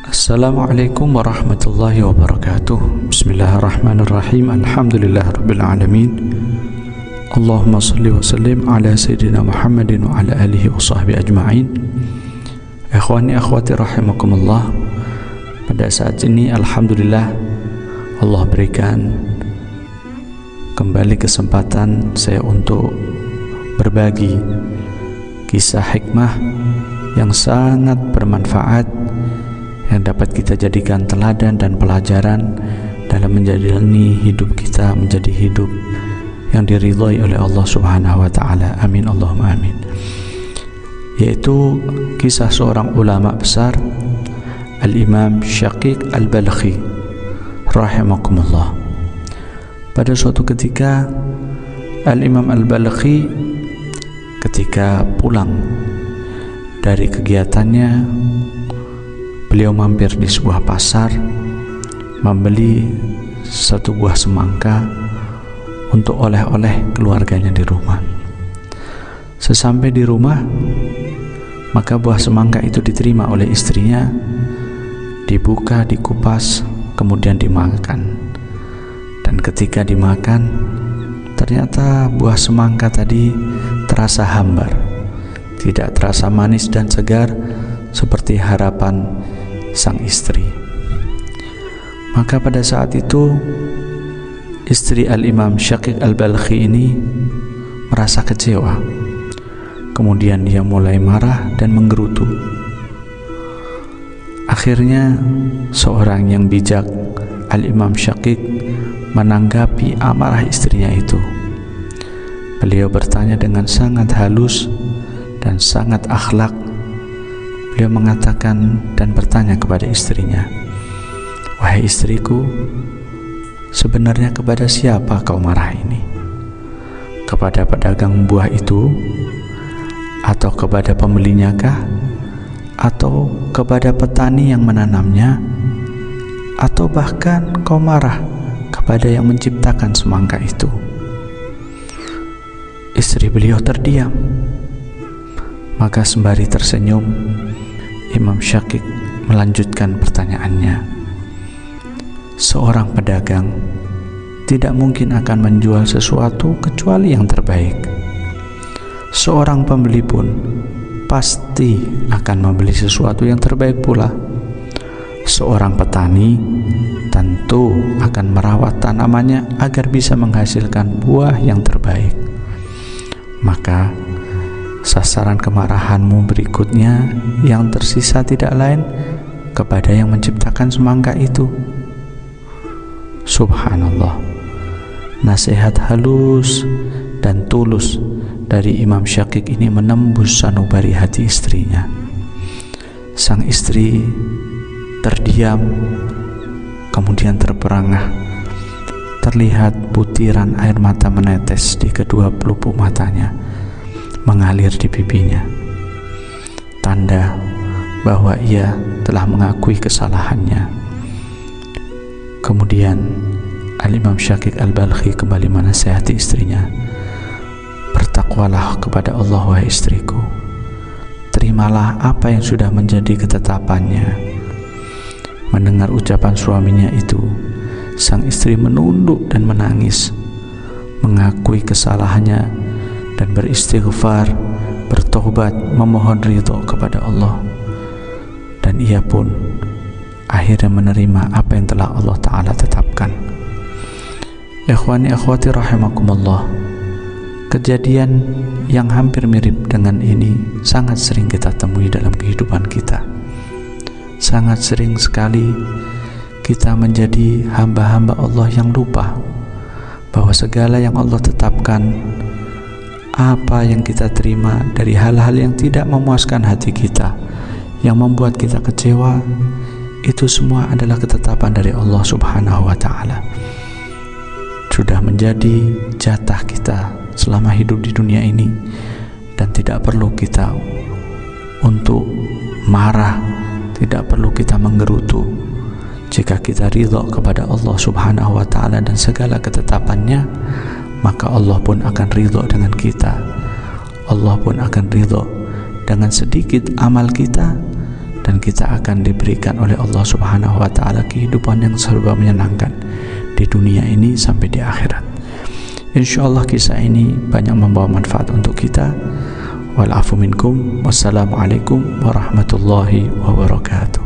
Assalamualaikum warahmatullahi wabarakatuh. Bismillahirrahmanirrahim. Alhamdulillahirabbil alamin. Allahumma shalli wa sallim ala sayyidina Muhammadin wa ala alihi wa sahbihi ajma'in. Ikhwani akhwati rahimakumullah. Pada saat ini alhamdulillah Allah berikan kembali kesempatan saya untuk berbagi kisah hikmah yang sangat bermanfaat, yang dapat kita jadikan teladan dan pelajaran dalam menjalani hidup kita menjadi hidup yang diridhai oleh Allah Subhanahu wa taala. Amin Allahumma amin. Yaitu kisah seorang ulama besar, Al-Imam Syaqiq Al-Balkhi rahimakumullah. Pada suatu ketika Al-Imam Al-Balkhi ketika pulang dari kegiatannya, beliau mampir di sebuah pasar membeli satu buah semangka untuk oleh-oleh keluarganya di rumah. Sesampai di rumah, maka buah semangka itu diterima oleh istrinya, dibuka, dikupas, kemudian dimakan. Dan ketika dimakan, ternyata buah semangka tadi terasa hambar, tidak terasa manis dan segar seperti harapan sang istri. Maka pada saat itu istri Al-Imam Syaqiq Al-Balkhi ini merasa kecewa. Kemudian dia mulai marah dan menggerutu. Akhirnya seorang yang bijak, Al-Imam Syaqiq, menanggapi amarah istrinya itu. Beliau bertanya dengan sangat halus dan sangat akhlak. Beliau mengatakan dan bertanya kepada istrinya, "Wahai istriku, sebenarnya kepada siapa kau marah ini? Kepada pedagang buah itu? Atau kepada pembelinya kah? Atau kepada petani yang menanamnya? Atau bahkan kau marah kepada yang menciptakan semangka itu?" Istri beliau terdiam. Maka sembari tersenyum, Imam Syaqiq melanjutkan pertanyaannya. Seorang pedagang tidak mungkin akan menjual sesuatu kecuali yang terbaik. Seorang pembeli pun pasti akan membeli sesuatu yang terbaik pula. Seorang petani tentu akan merawat tanamannya agar bisa menghasilkan buah yang terbaik. Maka sasaran kemarahanmu berikutnya yang tersisa tidak lain kepada yang menciptakan semangka itu. Subhanallah. Nasihat halus dan tulus dari Imam Syaqiq ini menembus sanubari hati istrinya. Sang istri terdiam, kemudian terperangah. Terlihat butiran air mata menetes di kedua pelupuk matanya, mengalir di pipinya, tanda bahwa ia telah mengakui kesalahannya. Kemudian Al-Imam Syaqiq Al-Balkhi kembali menasihati istrinya, "Bertakwalah kepada Allah, wahai istriku. Terimalah apa yang sudah menjadi ketetapannya." Mendengar ucapan suaminya itu, sang istri menunduk dan menangis, mengakui kesalahannya dan beristighfar, bertobat, memohon ridho kepada Allah. Dan ia pun akhirnya menerima apa yang telah Allah Ta'ala tetapkan. Ikhwani akhwati rahimakumullah, kejadian yang hampir mirip dengan ini sangat sering kita temui dalam kehidupan kita. Sangat sering sekali kita menjadi hamba-hamba Allah yang lupa bahwa segala yang Allah tetapkan, apa yang kita terima dari hal-hal yang tidak memuaskan hati kita, yang membuat kita kecewa, itu semua adalah ketetapan dari Allah Subhanahu wa ta'ala. Sudah menjadi jatah kita selama hidup di dunia ini, dan tidak perlu kita untuk marah, tidak perlu kita menggerutu. Jika kita ridha kepada Allah Subhanahu wa ta'ala dan segala ketetapannya, maka Allah pun akan ridha dengan kita. Allah pun akan ridha dengan sedikit amal kita dan kita akan diberikan oleh Allah Subhanahu wa taala kehidupan yang serba menyenangkan di dunia ini sampai di akhirat. Insyaallah kisah ini banyak membawa manfaat untuk kita. Wal afu minkum. Wassalamualaikum warahmatullahi wabarakatuh.